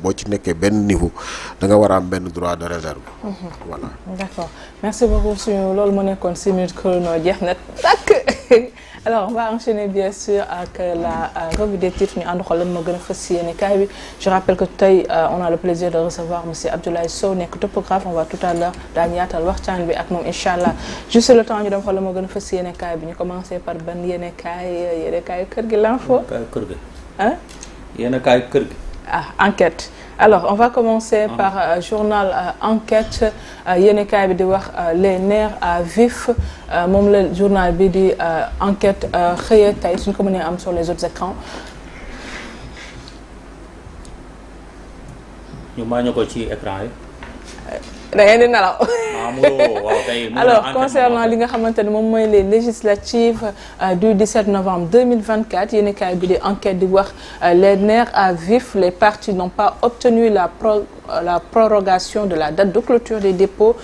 boo ci nekkee benn niveau da nga war a am benn droit de réserve. voilà. D'accord merci beaucoup suñu loolu mu nekkoon 6 minutes chrono jeex na takk. Alors on va enchaîner bien sûr ak la revue des titres ñu ànd xool lan moo gën a fës yéene kaay bi je rappelle que tey on a le plaisir de recevoir monsieur Abdoulaye Sow nekk topographe on va tout à l'heure daañu yaatal waxtaan bi ak moom incha allah juste le temps ñu dem xool lan moo gën a fës yéene kaay bi ñu commencer par ban yéene kaay kër gi l'info. kër gi. ah. yéene kaay kër gi. ah enquête. Alors on va commencer par journal enquête yéenekaay bi di wax les nerfs à vif moom la journal bi di enquête xëyee tey suñ ko mënee am sur les autres écrans. ñu màññi ko ci écran yi. da ngeen di nelaw. alors concernant li nga xamante ne moom mooy les législatives du 17 novembre 2024 yéenekaay bi di enquête di wax les nerfs à vif les partis n'ont pas obtenu la prorogation de la date de clôture des dépôts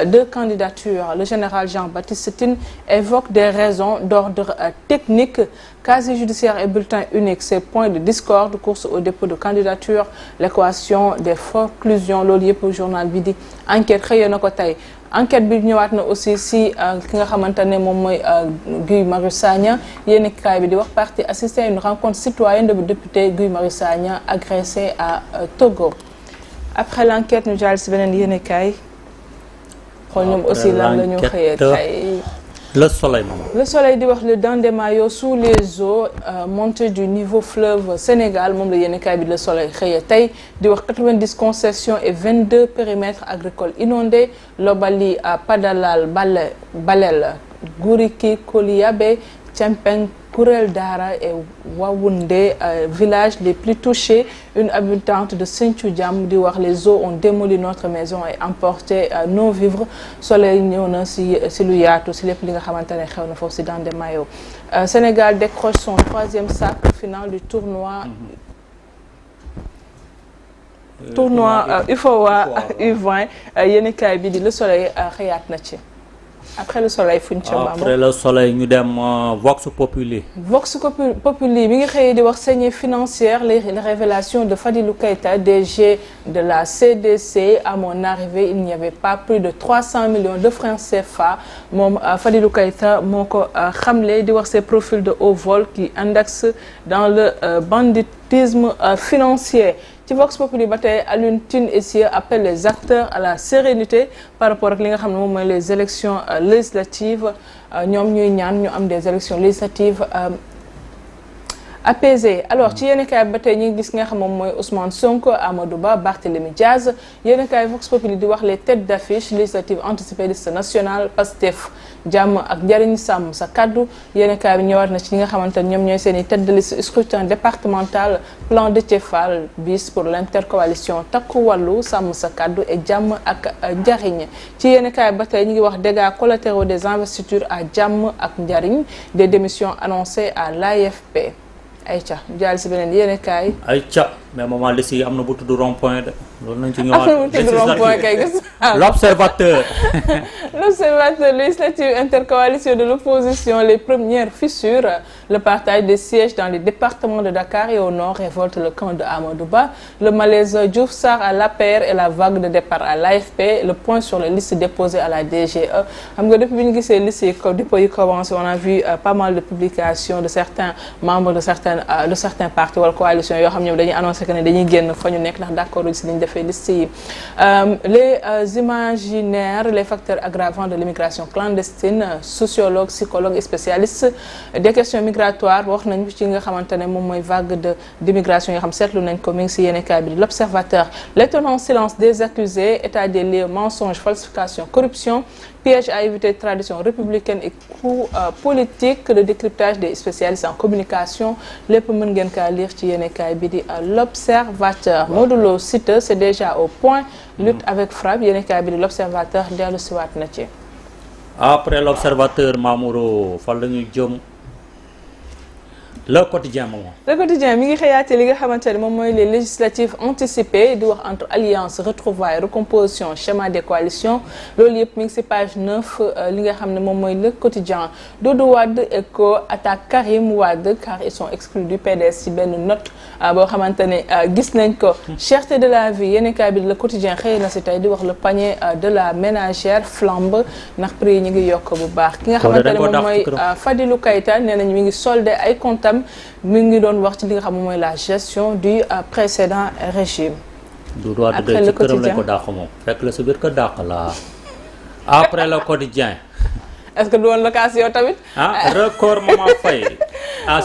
de candidature. Le général Jean-Baptiste Tine évoque des raisons d'ordre technique. Casier judiciaire et bulletin unique, ces points de discorde, course au dépôt de candidature, l'équation des forclusions loolu yëpp journal bi di enquête xëyee na ko tey. Enquête bi ñëwaat na aussi si ki nga xamante ne moom mooy Guy Marius Sagna yéenekaay bi di wax parti assisté à une rencontre citoyenne de député Guy Marius Sagna agressé à Togo. Après l'enquête ñu jàll si beneen yéenekaay xool ñoom aussi lan la ñu xëyee tey. Le soleil moom. Le soleil di wax le dans des maillots sous les eaux montée du niveau fleuve Sénégal moom la yéenekaay bi le soleil xëyee tey di wax 90 concessions et 22 périmètres agricoles inondés Lobali Padalal Balel Gouriki Koliabe Thiampeng Kourel Dara et Waoundé villages les plus touchés. Une habitante de Sinthiou Diam di wax les eaux ont démoli notre maison et emporté nos vivres. Soleil ñëw na si lu yaatu si lépp li nga xamante ne xew na foofu si dans des maillots. Sénégal décroche son 3e sacre final du tournoi. Tournoi UFOA U20 yéenekaay bi di Le Soleil xëyaat na ci. Après le soleil fuñ ca Mamadou. Après le soleil ñu dem Vox Populi. Vox Populi mi ngi xëyee di wax saignée financière les révélations de Fadilou Keïta DG de la CDC à mon arrivée il n'y avait pas plus de 300 millions de francs CFA moom Fadilou Keïta moo ko xamle di wax ces profils de haut vol qui indexent dans le banditisme financier. Ci Vox Populi ba tey Alioune Tine Essieux appelle les acteurs à la sérénité par rapport ak li nga xam ne moom mooy les élections législatives ñoom ñuy ñaan ñu am des élections législatives apaisé. Alors ci yéenekaay ba tey ñi ngi gis nga xam moom mooy Ousmane Sonko Amadou Ba Barthélémy Diaz yéenekaay Vox Populi di wax les têtes d'affiche législatives anticipées liste nationale Pastef jàmm ak njariñ sàmm sa kaddu yéenekaay bi ñëwaat na ci ñi nga xamante ne ñoom ñooy seen i tête de liste scrutin départemental plan Déthié Fall bis pour l'intercoalition takku wàllu sàmm sa kaddu et jàmm ak njariñ ci yéenekaay ba tey ñi ngi wax dégâts collatéraux des investitures à jàmm ak njariñ des démissions annoncées à l'AFP. Aïcha jaal si beneen yéenekaay. Aïcha mais moment liste yi am na bu tudd rond-point de. loolu nañ ci ñëwaat rond-point kay gis. L'observateur. L'observateur législative intercoalition de l'opposition les premières fissures le partage des sièges dans les départements de Dakar et au nord révolte le camp de Amadou Ba le malaise Diouf Sarr à l'APR et la vague de départ à l'AFP le point sur les listes déposées à la DGE xam nga depuis bi ñu gisee listes yi dépôt yi commencé on a vu pas mal de publications de certains membres de certains partis wala coalitions yoo xam ñoom dañuy annoncé que ne dañuy génn fa ñu nekk ndax d'accord si liñ defee liste yi les imaginaires les facteurs aggravants de l'immigration clandestine sociologues psychologues et spécialistes des questions migratoires wax nañ ci nga xamante ne moom mooy vague d'immigration yoo xam seetlu nañ ko mi ngi si yéenekaay bi l'observateur l'étonnant silence des accusés état des lieux mensonges falsification corruption piège à éviter tradition républicaine et coup politique le décryptage des spécialistes en communication lépp mën ngeen kaa lire ci yéenekaay bi di l'observateur Modulo Site c'est déjà au point lutte avec frappe yéenekaay bi di l'observateur dellu siwaat na ci après l'observateur Mamouro fan la ñu jëm le quotidien moom. le quotidien mi ngi xëyaate li nga xamante ne moom mooy les législatives anticipées di wax entre alliance retrouvailles recomposition schéma des coalitions loolu yëpp mi ngi ci page 9 li nga xam ne moom mooy le quotidien Doudou Wade Eco attaque Karim Wade car ils sont exclus du PDS ci benn note boo xamante ne gis nañ ko cherté de la vie yéen kaay bi le quotidien xëy na ci tey di wax le panier de la ménagère flambe ndax prix yi ñu ngi yokk bu baax ki nga xamante ne moom mooy Fadilou Keita nee nañ mi ngi soldé ay comptam mi ngi doon wax ci li nga xam mooy la gestion du précédent régime. du doon ci këram lañ ko dàq moom fekk la sa biir ko dàq la après le quotidien. est-ce que du woon location tamit. record Maman Faye.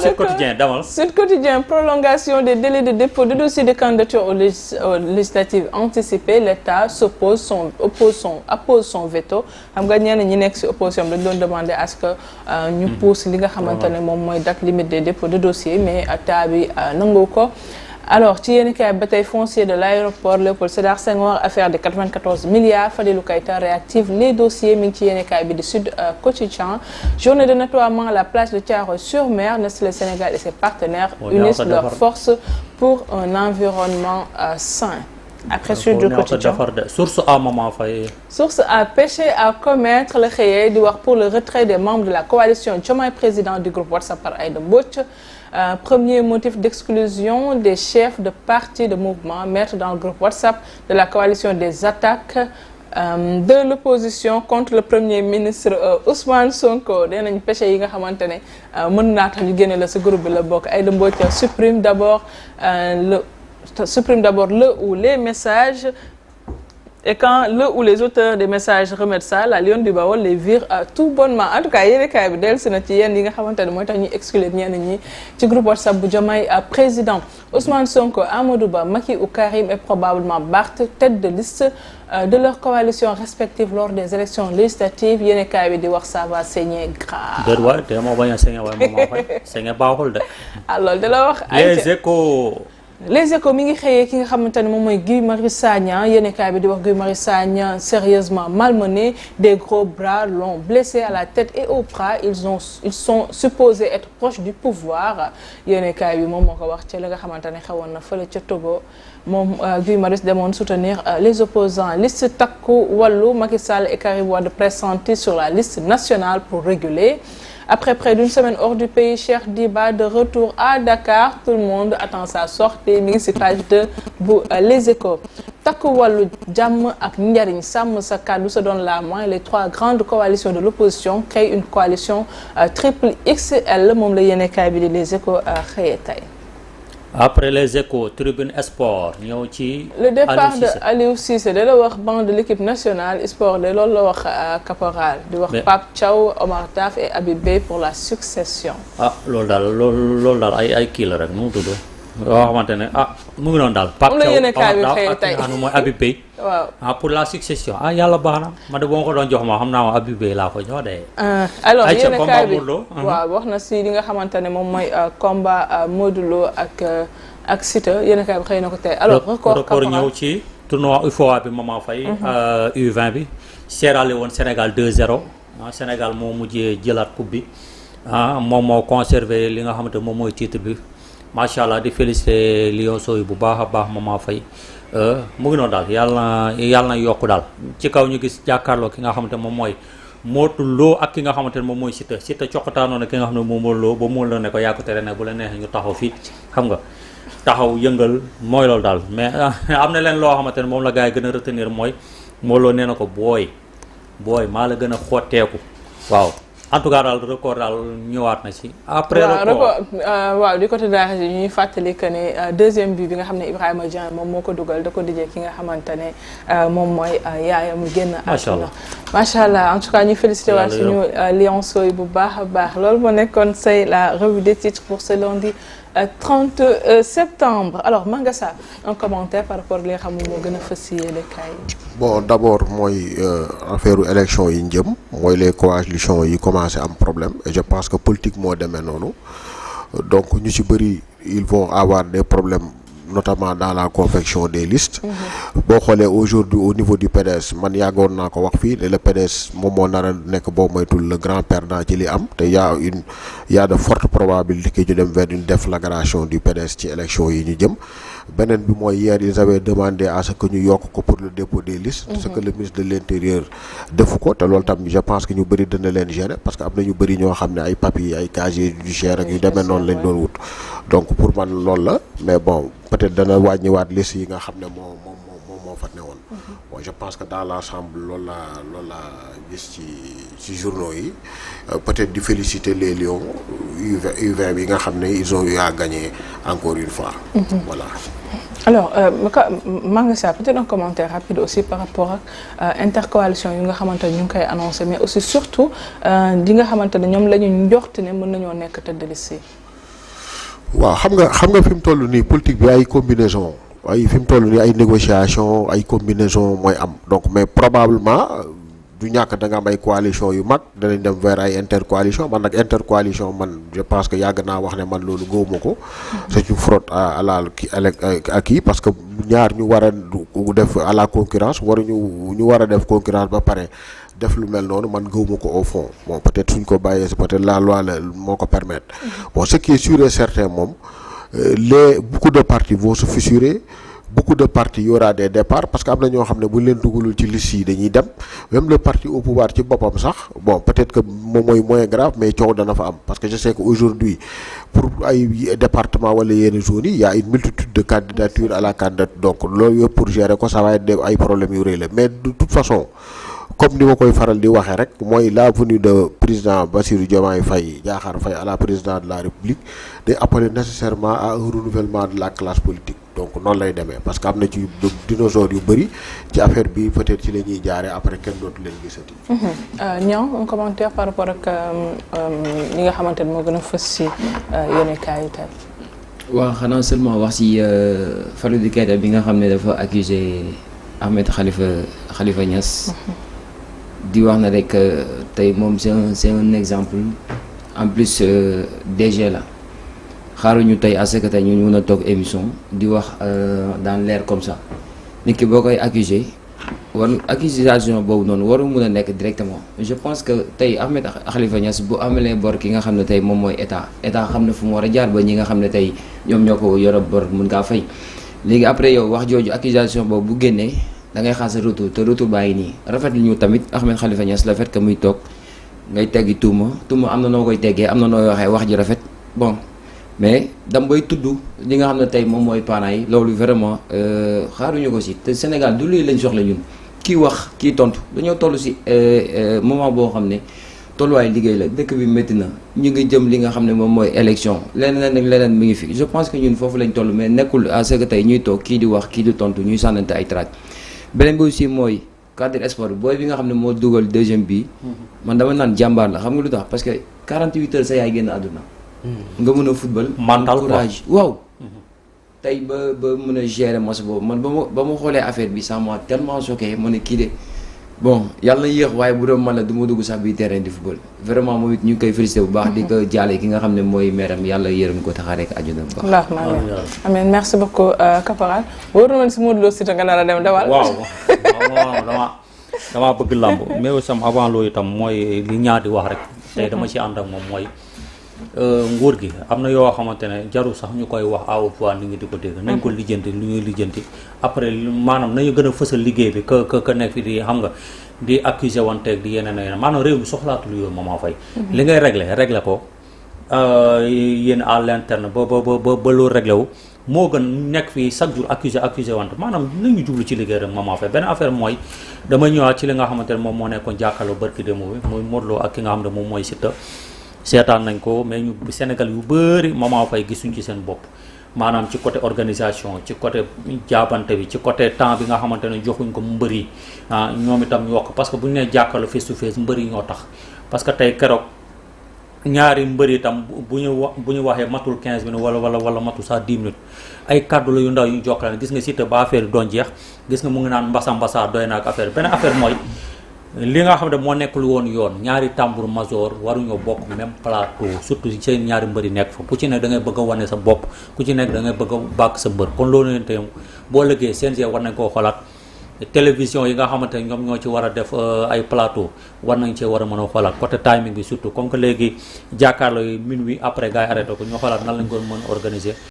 Sud Quotidien demal. Sud Quotidien prolongation des délais de dépôt de dossier de candidature aux législatives anticipées l'État appose son veto xam nga ñenn ñi nekk ci opposition dañ doon demander à ce que ñu pousse li nga xamante ne moom mooy date limite des dépôts de dossier mais État bi nangu ko. alors ci yéen kaay ba tey foncier de l'aéroport Léopold Sédar Senghor affaire de 94 milliards Fadilou Keita réactive les dossiers mi ngi ci yéen kaay bi di Sud Quotidien journée de nettoiement à la plage de Thiaroye-sur-Mer Nestlé Sénégal et ses partenaires unissent leurs forces pour un environnement sain. Après Sud Quotidien source à Maman Faye. Source à péché à commettre la xëyee di wax pour le retrait des membres de la coalition Diomaye président du groupe WhatsApp par Aïda Mbodj. Premier motif d'exclusion des chefs de partis de mouvement mettre dans le groupe WhatsApp de la coalition des attaques de l'opposition contre le premier ministre Ousmane Sonko nee nañ péché yi nga xamante ne mën naa tax ñu génne la sa groupe bi la bokk Aïda Mbodj supprime d'abord le ou les messages et quand le ou les auteurs des messages remettent ça la Lionne du Baol les vire tout bonnement en tout cas yéenekaay bi dellusi na ci yenn yi nga xamante ne mooy tax ñuy exclure ñenn ñi ci groupe WhatsApp bu Diomaye président Ousmane Sonko Amadou Ba Macky ou Karim et probablement Barth tête de liste de leur coalition respective lors des élections législatives yéenekaay bi di wax ça va saigner grave. déet waay te moo bañ a saigner waaye moom moo fay saigner baaxul de. alors da la wax. Les Échos mi ngi xëyee ki nga xamante ne moom mooy Guy Marius Sagna yéenekaay bi di wax Guy Marius Sagna sérieusement malmené des gros bras l'ont blessé à la tête et au bras ils sont supposés être proches du pouvoir yéenekaay bi moom moo ko wax ci la nga xamante ne xewoon na fële ca Togo moom Guy Marius demoon soutenir les opposants liste Takku Wallu Macky Sall et Karim Wade pressentis sur la liste nationale pour réguler. Après près d'une semaine hors du pays, Cheikh Diba de retour à Dakar, tout le monde attend sa sortie mi ngi ci page 2 bu Les Échos. Takku Wallu Jàmm ak Njariñ Sàmm Sa Kàddu se donnent la main les trois grandes coalitions de l'opposition créent une coalition triple XL moom la yéenekaay bi di Les Échos xëyee tey. Après Les Échos Tribune Sport ñëw ci. le départ de Aliou Cissé da la wax banc de l'équipe nationale sport de loolu la wax caporal di wax Pape Thiaw Omar Taf et Habib Beye pour la succession. loolu daal ay kii la rek nu mu tudd yoo xamante ne mu ngi noonu daal. Pape Thiaw Omar Taf ak ki nga xam ne mooy Habib Beye. waaw pour la succession yàlla baax na ma de boo ko doon jox ma xam naa ma Habib Beye laa ko jox de. alors yéenekaay bi waaw wax na si li nga xamante ne moom mooy combat Modou Lo ak Siteu yéenekaay bi xëy na ko tey. alors record ñëw ci tournoi UFOA bi Maman Faye. U20 bi. Sierra Leone Sénégal 2-0 Sénégal moo mujjee jëlaat coupe bi moom moo conservé li nga xamante moom mooy titre bi macha allah di féliciter Lionceaux yi bu baax a baax Maman Faye. mu ngi noonu daal yàlla na yokku daal ci kaw ñu gis jàkkaarloo ki nga xamante moom mooy Modou Lo ak ki nga xamante ne moom mooy Siteu coqataanoo na ki nga xam ne moom Modou Lo ba mu la ne ko yaa ko tere ne bu la neexee ñu taxaw fii xam nga taxaw yëngal mooy loolu daal mais am na leen loo xamante ne moom la gars yi gën a retenir mooy Modou Lo nee na ko booy maa la gën a xotteeku waaw en tout cas daal record daal ñëwaat na ci. après record waaw du côté daara ji ñuy fàttali que ne deuxième bi nga xam ne Ibrahima Dieng moom moo ko dugal da ko dijee ki nga xamante ne moom mooy yaayam génn. macha allah en tout cas ñu félicité waat suñu Lionceaux yi bu baax a baax loolu moo nekkoon say la revue des titres pour ce lundi 30 septembre alors Mangassa un commentaire par rapport ak li nga xam ne moo gën a fës yéenekaay yi. bon d'abord mooy affaire élection yi njëm mooy les coalitions yi commencé am problème et je pense que politique moo demee noonu donc ñu ci bëri ils vont avoir des problèmes notamment dans la confection des listes. boo xoolee aujourd'hui au niveau du PDS man yàggoon naa ko wax fii ne le PDS moom moo nar a nekk boo moytul le grand perdant ci li am te y a de fortes probabilités que ñu dem vers une déflagration du PDS ci élection yi ñu jëm. beneen bi mooy hier ils avaient demandé à ce que ñu yokk ko pour le dépôt des listes. ce que le ministre de l'intérieur defu ko te loolu tam je pense que ñu bëri dana leen gêner parce que am na ñu bëri ñoo xam ne ay papiers ay casier judiciaire ak yu demee noonu lañ doon wut. donc pour man loolu la mais bon peut-être dana wàññiwaat liste yi nga xam ne moo fa newoon. bon je pense que dans l'ensemble loolu la gis ci journaux yi peut-être di féliciter les Lions U20 bi nga xam ne ils ont eu à gagner encore une fois. voilà. alors Mangassa peut-être un commentaire rapide aussi par rapport ak intercoalition yi nga xamante ne ñu ngi koy annoncé mais aussi surtout di nga xamante ne ñoom la ñu njort ne mën nañoo nekk tête de liste yi. waaw xam nga fi mu toll nii politique bi ay combinaison fi mu toll nii ay négociation ay combinaison mooy am donc mais probablement du ñàkk da nga am ay coalition yu mag danañ dem vers ay intercoalition man nag intercoalition man je pense que yàgg naa wax ne man loolu gëwuma ko. c'est une fraude à la kii parce que ñaar ñu war a def à la concurrence ñu war a def concurrence ba pare def lu mel noonu man gëwuma ko au fond bon peut-être suñ ko bàyyee c'est peut-être la loi la moo ko permettre. bon ce qui est sûr et certain moom beaucoup de partis vont se fissurer. beaucoup de partis y aura des départs parce que am na ñoo xam ne bu ñu leen dugalul ci liste yi dañuy dem même le parti au pouvoir ci boppam sax bon peut-être que moom mooy moins grave mais coow dana fa am parce que je sais que aujourd'hui pour ay département wala yenn zones yi y a une multitude de candidatures à la candidature donc loolu yëpp pour gérer ko ça va être ay problèmes yu rëy la mais de toute façon comme ni ma koy faral di waxee rek mooy la venue de président Bassirou Diomaye Diakhar Faye à la présidence de la République day appeler nécessairement à un renouvellement de la classe politique donc noonu lay demee parce que am na ci dinosaures yu bëri ci affaire bi peut-être ci la ñuy jaaree après kenn dootu leen gisati. Niang un commentaire par rapport ak li nga xamante ne moo gën a fës si yeneen cas yi tey. waaw xanaa seulement wax si Falilou Keita bi nga xam ne dafa accusé Ahmed Khalifa Niass. di wax na rek tey moom c'est un exemple en plus DG la xaaruñu tey à ce que tey ñu mën a toog émission di wax dans l'air comme ça nit ki boo koy accuser accusation boobu noonu waru mën a nekk directement je pense que tey Ahmed Khalifa Niass bu amalee bor ki nga xam ne tey moom mooy état xam na fu mu war a jaar ba ñi nga xam ne tey ñoom ñoo ko yore bor mun kaa fay léegi après yow wax jooju accusation boobu bu génnee da ngay xaar sa retour te retour baa ngi nii rafetlu ñu tamit Ahmed Khalifa Niass le fait que muy toog ngay teggi tuuma am na noo koy teggee am na noo waxee wax ji rafet bon mais dam bay tudd li nga xam ne tey moom mooy parents yi loolu vraiment xaaruñu ko si te Sénégal du luy lañ soxla ñun kii wax kii tontu dañoo toll si moment boo xam ne tolluwaay liggéey la dëkk bi métti na ñu ngi jëm li nga xam ne moom mooy élection leneen ak leneen mi ngi fi je pense que ñun foofu lañ toll mais nekkul à ce que tey ñuy toog kii di wax kii di tontu ñuy sànnante ay trac beneen bi aussi mooy cadre sport booy bi nga xam ne moo dugal deuxième bi man dama naan jàmbaar la xam nga lu tax parce que 48 heures sa yaay génn àdduna nga mën a football mental courage waaw tey ba mën a gérer match boobu man ba ma xoolee affaire bi ça m'a tellement choqué ma ne kii de bon yàlla na yéex waaye bu doon man la du ma dugg sax bi terrain di football vraiment moom it ñu ngi koy félicité bu baax di ko jaale ki nga xam ne mooy meeram yàlla yërëm ko taxaaree ak àjjana bu baax. amiin merci beaucoup caporal wóor na ma si Modou Lo Siteu nga nar a dem dawal. waaw damaa bëgg làmb mais aussi avant loolu itam mooy li ñaar di wax rek tey dama ci ànd ak moom mooy nguur gi am na yoo xamante ne jarul sax ñu koy wax à haute voix ni ngi di ko dégg nañ ko lijjanti lu ñuy lijjanti après maanaam nañu gën a fësal liggéey bi que nekk fi di xam nga di accuser wanteeg di yeneen yeneen maanaam réew mi soxlaatul yooyu Mama Faye li ngay régler ko yéen à l'interne ba loolu réglé wu moo gën nekk fii chaque jour accuser wante maanaam nañu jublu ci liggéey rek Mama Faye benn affaire mooy dama ñëwaat ci li nga xamante ne moom moo nekkoon jàkkaarloo barki démb bi muy Modou Lo ak ki nga xam ne moom mooy Siteu seetaan nañ ko mais ñu Sénégal yu bëri Mama Faye gisuñ ci seen bopp maanaam ci côté organisation ci côté jaabante bi ci côté temps bi nga xamante ne joxuñ ko mbër yi ñoom itam ñu wax ko parce que bu ñu nee jàkkaarloo face to face mbër yi ñoo tax parce que tey keroog ñaari mbër itam bu ñu waxee matul 15 minutes wala matul sax 10 minutes ay kàddu la yu ndaw yu jokkalante gis nga Siteu ba affaire yi doon jeex gis nga mu ngi naan mbasa doy na ak affaire beneen affaire mooy li nga xam ne moo nekk lu woon yoon ñaari tambour major waruñoo bokk même plateau surtout seen ñaari mbëri nekk fa ku ci nekk da ngay bëgg a wane sa bopp ku ci nekk da ngay bëgg a bàkk sa mbër kon loolu leen tey boo lëggee CNG war nañ koo xoolaat télévision yi nga xamante ne ñoom ñoo ci war a def ay plateau war nañ cee war a mën a xoolaat côté timing bi surtout comme que léegi jàkkaarloo yi minuit après gars yi arrêté ko ñoo xoolaat nan lañ ko mën organiser